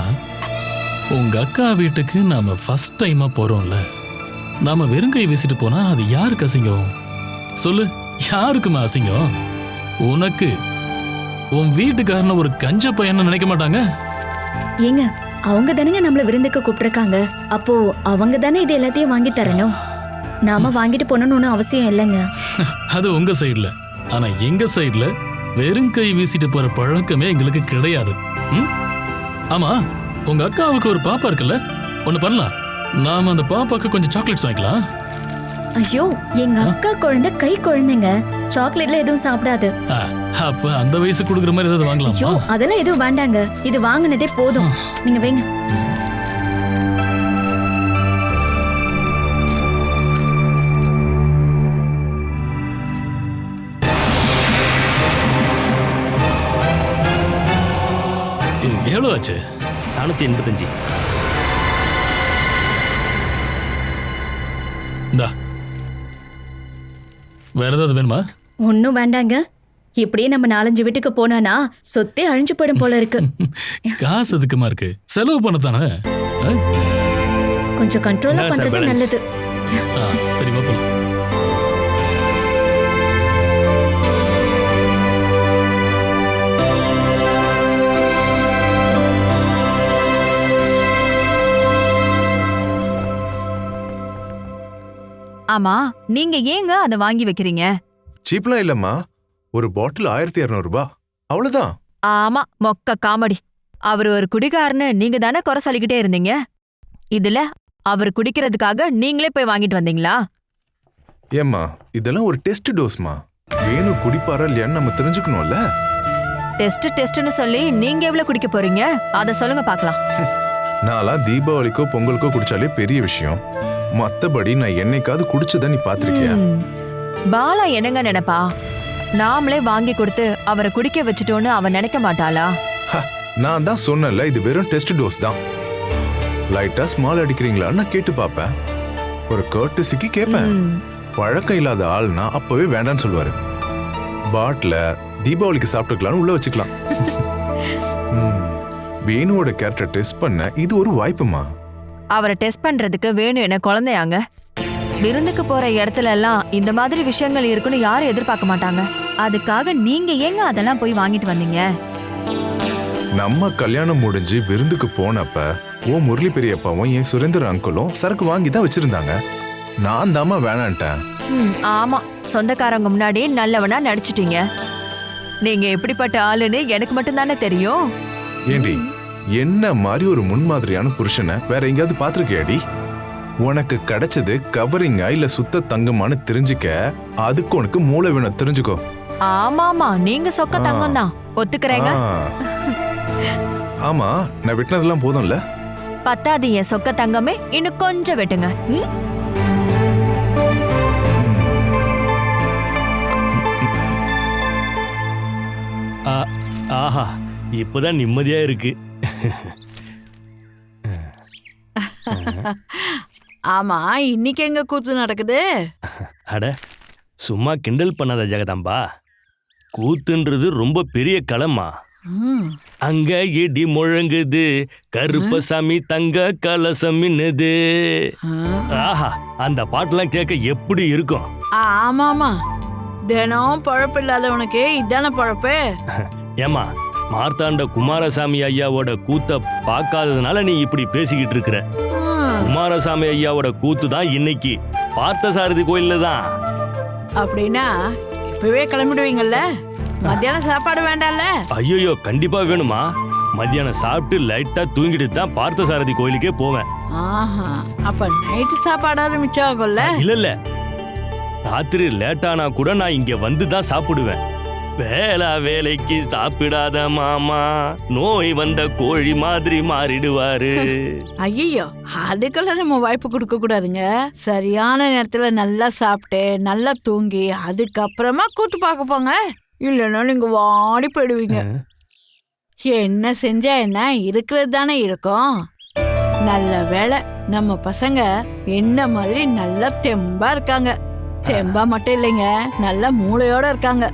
உங்க அக்கா வீட்டுக்கு நாம ஃபர்ஸ்ட் டைமா போறோம்ல, நாம வெறுங்கை வீசிட்டு போனா அது யாருக்கு அசிங்கம் சொல்லு? யாருக்குமா அசிங்கம்? உனக்கு. உன் வீட்டுக்காரன ஒரு கஞ்ச பையன்னு நினைக்க மாட்டாங்க? ஏங்க அவங்க தானங்க நம்மள விருந்துக்கு கூப்பிட்டுருக்காங்க. அப்போ அவங்க தானே இது எல்லாத்தையும் வாங்கி தரணும். நாம வாங்கிட்டு போனோம்னு அவசியம் இல்லைங்க. அது உங்க சைடுல. ஆனா எங்க சைடுல வெறும் கை வீசிட்டு போற பழக்கமே எங்களுக்கு கிடையாது. ஆமா, உங்க அக்காவுக்கு ஒரு பாப்பா இருக்குல்ல, ஒண்ணு பண்ணலாம். நாம அந்த பாப்பாக்கு கொஞ்சம் சாக்லேட்ஸ் வாங்கிக்கலாம். ஐயோ, எங்க அக்கா குழந்தை கை குழந்தைங்க, சாக்லேட்ல எதுவும் சாப்பிடாது. அப்ப அந்த வயசு கொடுக்குற மாதிரி ஏதாவது வாங்கலாம். ஐயோ, அதெல்லாம் எதுவும் வேண்டாங்க. இது வாங்கினதே போதும். நீங்க வைங்க. எவ்வளவு ஆச்சு? 485. இந்தா, வேற ஏதாவது வேணுமா? ஒன்னும் வேண்டாங்க. இப்படியே நம்ம 4-5 வீட்டுக்கு போனானா சொத்தே அழிஞ்சு போயிடும் போல இருக்கு. காசு அதிகமா இருக்கு, செலவு பண்ணத்தானே. கொஞ்சம் கண்ட்ரோலா பண்றது நல்லது. சரி, போலாம். ஆமா, நீங்க ஏங்க அதை வாங்கி வைக்கிறீங்க? சீப்லாம் இல்லம்மா, ஒரு பாட்டில் 1200 ரூபாய், அவ்வளவுதான். ஆமா, மொக்க காமெடி. அவர் ஒரு குடிகாரன்னு நீங்க தானே குறை சொல்லிக்கிட்டே இருந்தீங்க. இதுல அவர் குடிக்கிறதுக்காக நீங்களே போய் வாங்கிட்டு வந்தீங்களா? ஏம்மா, இதெல்லாம் ஒரு டெஸ்ட் டோஸ்மா. வேணு குடிப்பாரா இல்லையான்னு நம்ம தெரிஞ்சுக்கணும்ல. டெஸ்ட்னு சொல்லி நீங்க எவ்வளவு குடிக்க போறீங்க அதை சொல்லுங்க பார்க்கலாம். நான்லாம் தீபாவளிக்கோ பொங்கலுக்கோ குடிச்சாலே பெரிய விஷயம். மத்தபடி நான் என்னைக்காவது குடிச்சத நீ பாத்திருக்கியா? பாலா என்னங்க நினைப்பா? நாமளே வாங்கி கொடுத்து அவரை குடிக்க வச்சுட்டோன்னு அவன் நினைக்க மாட்டாளா? நான் தான் சொன்னல, இது வெறும் டெஸ்ட் டோஸ் தான். லைட்டா ஸ்மால் அடிக்கிறீங்களான்னு கேட்டு பாப்பேன். ஒரு கர்ட்டசிக்கு கேட்பேன். பழக்கம் இல்லாத ஆள்னா அப்பவே வேண்டான்னு சொல்லுவாரு. பாட்டில தீபாவளிக்கு சாப்பிட்டுக்கலாம்னு உள்ள வச்சுக்கலாம். வேணுவோட கேரக்டர் டெஸ்ட் பண்ண இது ஒரு வாய்ப்புமா. அவரை டெஸ்ட் பண்றதுக்கு வேணு என்ன குழந்தையாங்க? விருந்துக்கு போற இடத்துல எல்லாம் இந்த மாதிரி விஷயங்கள் இருக்குன்னு யாரும் எதிர்பார்க்க மாட்டாங்க. அதுக்காக நீங்க ஏங்க அதெல்லாம் போய் வாங்கிட்டு வந்தீங்க? நம்ம கல்யாணம் முடிஞ்சு விருந்துக்கு போனப்ப ஓ முரளி பெரியப்பாவும் என் சுரேந்தர் அங்கிளும் சரக்கு வாங்கி தான் வச்சிருந்தாங்க. நான் தாமா வேணான்ட்டேன். ஆமா, சொந்தக்காரங்க முன்னாடி நல்லவனா நடிச்சிட்டீங்க. நீங்க எப்படிப்பட்ட ஆளுன்னு எனக்கு மட்டும் தானே தெரியும். ஏண்டி, என்ன மாதிரி ஒரு முன்மாதிரியான புருஷனை வேற எங்கேயாவது பாத்திருக்கியாடி? உனக்கு கிடைச்சது கவரிங்கா இல்ல சுத்த தங்கமானு தெரிஞ்சுக்க, அதுக்கு உனக்கு மூளை வேணும், தெரிஞ்சுக்கோ. ஆமாமா, நீங்க சொக்க தங்கம் தான், ஒத்துக்கிறேங்க. ஆமா, நான் வெட்டினதெல்லாம் போதும்ல. பத்தாது என் சொக்க தங்கமே, இன்னும் கொஞ்சம் வெட்டுங்க. ஆஹா, இப்பதான் நிம்மதியா இருக்கு. ஆமா, இன்னைக்கு எங்க கூத்து நடக்குது? அட, சும்மா கிண்டல் பண்ணாத ஜெகதாம்பா. கூத்துன்றது ரொம்ப பெரிய களமா. அங்க இடி முழங்குது, கருப்பசாமி தங்க கலசம் மின்னுது. ஆஹா, அந்த பாட்டெல்லாம் கேட்க எப்படி இருக்கும்? ஆமாமா, தினம் பழப்பு இல்லாதவனுக்கு இதான பழப்பு. ஏமா, மார்த்தாண்ட குமாரசாமி ஐயாவோட கூத்த பார்க்காததுனால நீ இப்படி பேசிக்கிட்டு இருக்கிற. குமாரசாமி ஐயாவோட கூத்து தான் இன்னைக்கு பார்த்தசாரதி கோயில்ல தான். அப்படின்னா இப்பவே கிளம்பிடுவீங்கல்ல? மத்தியானம் சாப்பாடு வேண்டாம்ல? ஐயோ, கண்டிப்பா வேணுமா. மத்தியானம் சாப்பிட்டு லைட்டா தூங்கிட்டு தான் பார்த்தசாரதி கோயிலுக்கே போவேன். ஆஹா, அப்ப நைட்டு சாப்பாடாவது மிச்சம் ஆகும்ல? இல்ல, ராத்திரி லேட்டானா கூட நான் இங்க வந்து தான் சாப்பிடுவேன். வேளா வேலைக்கு சாப்பிடாத மாமா நோய் வந்த கோழி மாதிரி மாறிடுவாரு. ஐயோ, அதுக்கெல்லாம் நம்ம வாய்ப்பு கொடுக்க கூடாதுங்க. சரியான நேரத்துல நல்லா சாப்பிட்டு நல்லா தூங்கி அதுக்கப்புறமா கூத்து பார்க்க போங்க. இல்லைன்னா நீங்க வாடி போயிடுவீங்க. என்ன செஞ்சா என்ன, இருக்கிறது தானே இருக்கும். நல்ல வேலை நம்ம பசங்க என்ன மாதிரி நல்லா தெம்பா இருக்காங்க. தெம்பா மட்டும் இல்லைங்க, நல்ல மூளையோட இருக்காங்க.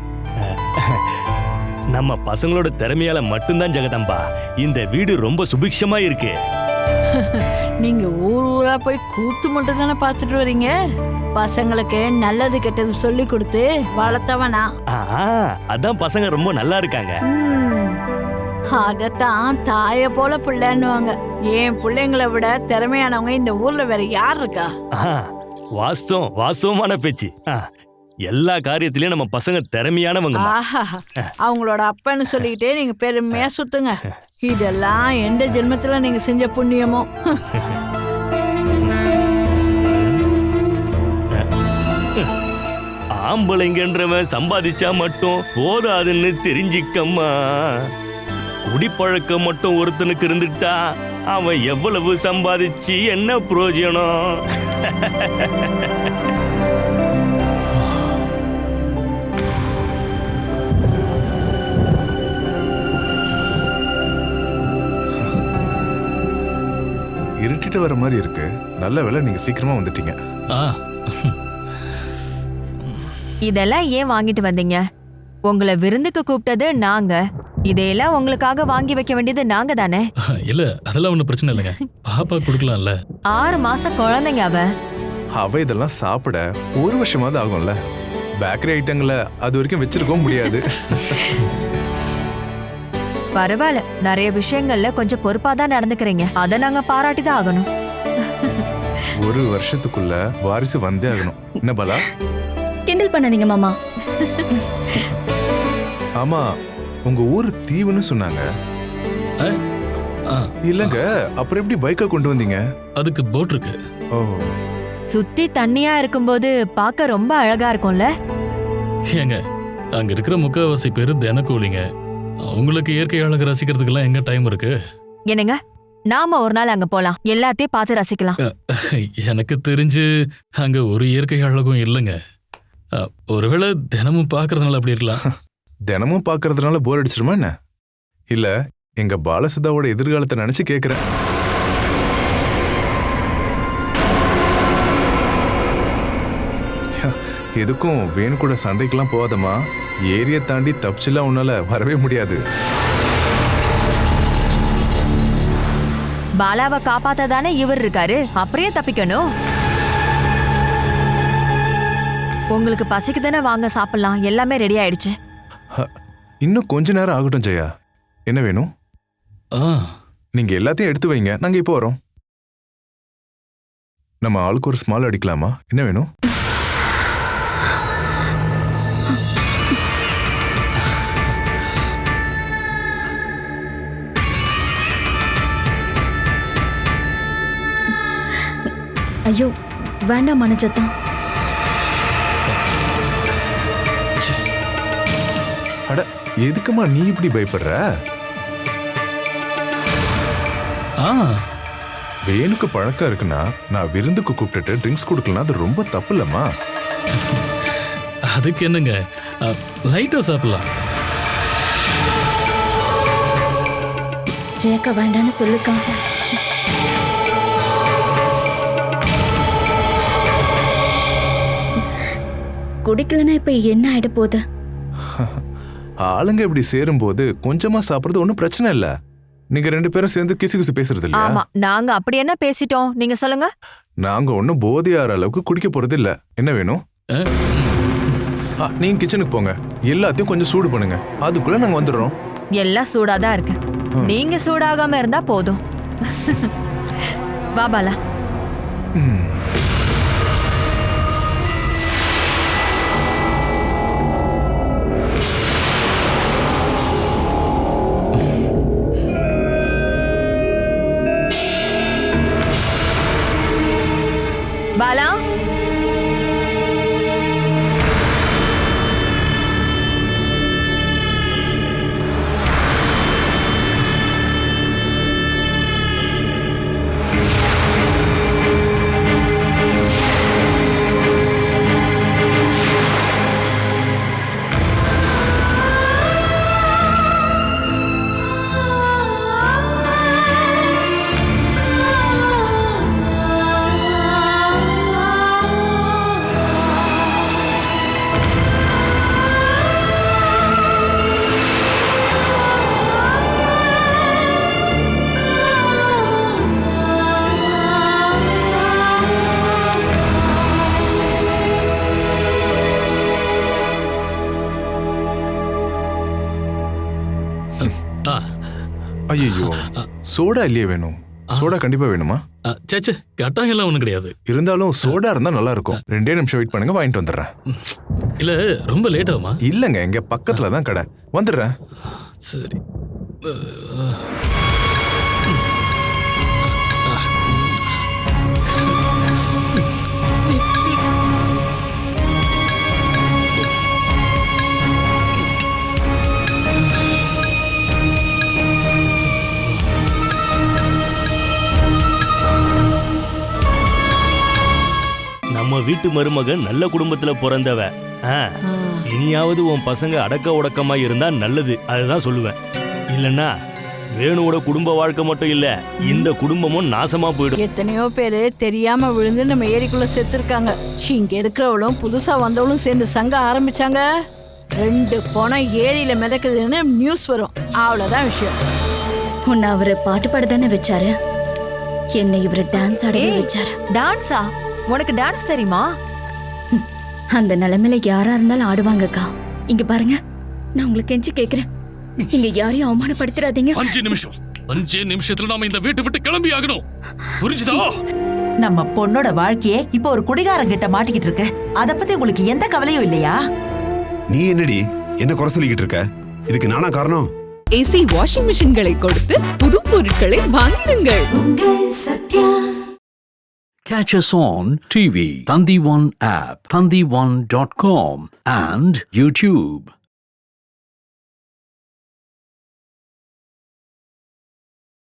நம்ம பசங்களோட திறமையால மட்டும்தான் ஜெகதம்பா இந்த வீடு ரொம்ப சுபிக்ஷமா இருக்கு. நீங்க ஊரா போய் கூத்து மட்டும் தானே பாத்துட்டு வரீங்க. பசங்களுக்கு நல்லது கெட்டது சொல்லி கொடுத்து வளர்த்தவனா? அதான் பசங்க ரொம்ப நல்லா இருக்காங்க. அதத்தான் தாய போல பிள்ளைன்னுவாங்க. என் பிள்ளைங்களை விட திறமையானவங்க இந்த ஊர்ல வேற யார் இருக்கா? வாஸ்தவமான பேச்சு. எல்லா காரியத்திலயும் நம்ம பசங்க திறமையானவங்க. ஆஹா, அவங்களோட அப்பன்னு சொல்லிக்கிட்டே நீங்க பெருமையா சுத்துங்க. இதெல்லாம் எந்த ஜென்மத்துல நீங்க செஞ்ச புண்ணியமோ. ஆம்பளைங்கன்றவன் சம்பாதிச்சா மட்டும் போதாதுன்னு தெரிஞ்சிக்கம்மா. குடிப்பழக்கம் மட்டும் ஒருத்தனுக்கு இருந்துட்டா அவன் எவ்வளவு சம்பாதிச்சு என்ன பிரயோஜனம்? இருட்டிட்டு வர மாதிரி இருக்கு. நல்ல வேளை நீங்க சீக்கிரமா வந்துட்டீங்க. இதெல்லாம் ஏன் வாங்கிட்டு வந்தீங்க? உங்களை விருந்துக்கு கூப்பிட்டது நாங்க. இதையெல்லாம் உங்களுக்காக வாங்கி வைக்க வேண்டியது நாங்க தானே? இல்ல அதெல்லாம் ஒண்ணும் பிரச்சனை இல்லைங்க. பாப்பா கொடுக்கலாம்ல. 6 மாச குழந்தைங்க அவ இதெல்லாம் சாப்பிட 1 வருஷமாவது ஆகும்ல. பேக்கரி ஐட்டங்களை அது வரைக்கும் வச்சிருக்கவும் முடியாது. பரவாயில்ல, நிறைய விஷயங்கள்ல கொஞ்சம் பொறுப்பாதான் நடந்துக்கிறீங்க. அதை நாங்க பாராட்டி தான் ஆகணும். 1 வருஷத்துக்குள்ள வாரிசு வந்தே ஆகணும். என்ன பாலா? கிண்டல் பண்ணாதீங்க மாமா. ஆமா, உங்க ஊரு தீவுன்னு சொன்னாங்க. இல்லங்க, அப்புறம் எப்படி பைக்கை கொண்டு வந்தீங்க? அதுக்கு போட் இருக்கு. ஓ, சுத்தி தண்ணியா இருக்கும்போது பார்க்க ரொம்ப அழகா இருக்கும்ல. ஏங்க, அங்க இருக்கிற முக்காவாசி பேரு தினக்கூலிங்க. அவங்களுக்கு இயற்கை அழகு ரசிக்கிறதுக்கெல்லாம் எங்க டைம் இருக்கு? என்னங்க, நாம ஒரு நாள் அங்க போலாம், எல்லாத்தையும் பார்த்து ரசிக்கலாம். எனக்கு தெரிஞ்சு அங்க ஒரு இயற்கை அழகும் இல்லைங்க. ஒருவேளை தினமும் பாக்குறதுனால அப்படி இருக்கலாம். தினமும் பாக்குறதுனால போர் அடிச்சிருமா என்ன? இல்ல, எங்க பாலசுதாவோட எதிர்காலத்தை நினைச்சு கேக்குறேன். எதுக்கும் வேணு கூட சண்டைக்கெல்லாம் போகாதமா. ஏரியை தாண்டி தப்பிச்சுலாம் உன்னால வரவே முடியாது. பாலாவை காப்பாத்த தானே இவர் இருக்காரு, அப்படியே தப்பிக்கணும். உங்களுக்கு பசிக்கு தானே, வாங்க சாப்பிடலாம். எல்லாமே ரெடி ஆயிடுச்சு. இன்னும் கொஞ்ச நேரம் ஆகட்டும் ஜெயா. என்ன வேணும்? நீங்க எல்லாத்தையும் எடுத்து வைங்க, நாங்க இப்போ வரோம். நம்ம ஆளுக்கு ஒரு ஸ்மால் அடிக்கலாமா? என்ன வேணும்? ஐயோ வேண்டாம் மனஜத்தான். அட, எதுக்குமா நீ இப்படி பயப்படுற? வேணுக்கு பழக்கம் இருக்குன்னா நான் விருந்துக்கு கூப்பிட்டுட்டு ட்ரிங்க்ஸ் கொடுக்கலாம், அது ரொம்ப தப்பு இல்லம்மா. அதுக்கு என்னங்க, லைட்டா சாப்பிடலாம். ஜெயக்கா வேண்டான்னு சொல்லுக்கா. குடிக்கலன்னா இப்ப என்ன ஆயிட போகுது? ஆளுங்க இப்படி சேரும்போது கொஞ்சமா சாப்பிடுறது ஒன்றும் பிரச்சனை இல்ல. நீங்க 2 பேரும் சேர்ந்து கிசு கிசு பேசுறது இல்லையா? ஆமா, நாங்க அப்படி என்ன பேசிட்டோம், நீங்க சொல்லுங்க. நாங்க ஒன்னும் போதையாற அளவுக்கு குடிக்க போறது இல்ல. என்ன வேணும்? நீங்க கிச்சனுக்கு போங்க, எல்லாத்தையும் கொஞ்சம் சூடு பண்ணுங்க, அதுக்குள்ள நாங்க வந்துடுறோம். எல்லாம் சூடாதான் இருக்கு, நீங்க சூடாகாம இருந்தா போதும். வா பாலா. பாலா, ஐயோ சோடா இல்லையே வேணும். சோடா கண்டிப்பா வேணுமா? சேச்சே கட்டாயம் எல்லாம் ஒண்ணும் கிடையாது. இருந்தாலும் சோடா இருந்தா நல்லா இருக்கும். 2 நிமிஷம் வெயிட் பண்ணுங்க, வாங்கிட்டு வந்துடுறேன். இல்ல ரொம்ப லேட் ஆகுமா? இல்லங்க, எங்க பக்கத்துல தான் கடை, வந்துடுறேன். சரி. நம்ம வீட்டு மருமகன் நல்ல குடும்பத்துல பிறந்தவ. இனியாவது உன் பசங்க அடக்க உடக்கமா இருந்தா நல்லது, அதுதான் சொல்லுவேன். இல்லன்னா வேணுவோட குடும்ப வாழ்க்கை மட்டும் இல்ல, இந்த குடும்பமும் நாசமா போயிடும். எத்தனையோ பேரு தெரியாம விழுந்து நம்ம ஏரிக்குள்ள செத்துருக்காங்க. இங்க இருக்கிறவளும் புதுசா வந்தவளும் சேர்ந்து சங்க ஆரம்பிச்சாங்க. 2 போனா ஏரியில மிதக்குதுன்னு நியூஸ் வரும். அவ்வளவுதான் விஷயம். உன்னை அவரு பாட்டு பாட தானே வச்சாரு, என்னை இவரு டான்ஸ் ஆடவே வச்சாரு. டான்ஸா? உனக்கு டான்ஸ் தெரியுமா? அந்த நிலைமையில யாரா இருந்தாலும் ஆடுவாங்கக்கா. இங்க பாருங்க, நான் உங்களுக்கு கெஞ்சி கேக்குறேன், இங்க யாரையும் அவமானப்படுத்திடாதீங்க. 5 நிமிஷம், 5 நிமிஷத்துல நாம இந்த வீட்டை விட்டு கிளம்பி ஆகணும், புரிஞ்சுதா? நம்ம பொண்ணோட வாழ்க்கையே இப்ப ஒரு குடிகாரங்கிட்ட மாட்டிக்கிட்டு இருக்கு. அத பத்தி உங்களுக்கு எந்த கவலையும் இல்லையா? நீ என்னடி என்ன குறை சொல்லிக்கிட்டு இருக்க? இதுக்கு நானா காரணம்? ஏசி வாஷிங் மிஷின்களை கொடுத்து புது பொருட்களை வாங்கிடுங்கள். Catch us on TV, Thandivan app, thandivan.com and YouTube.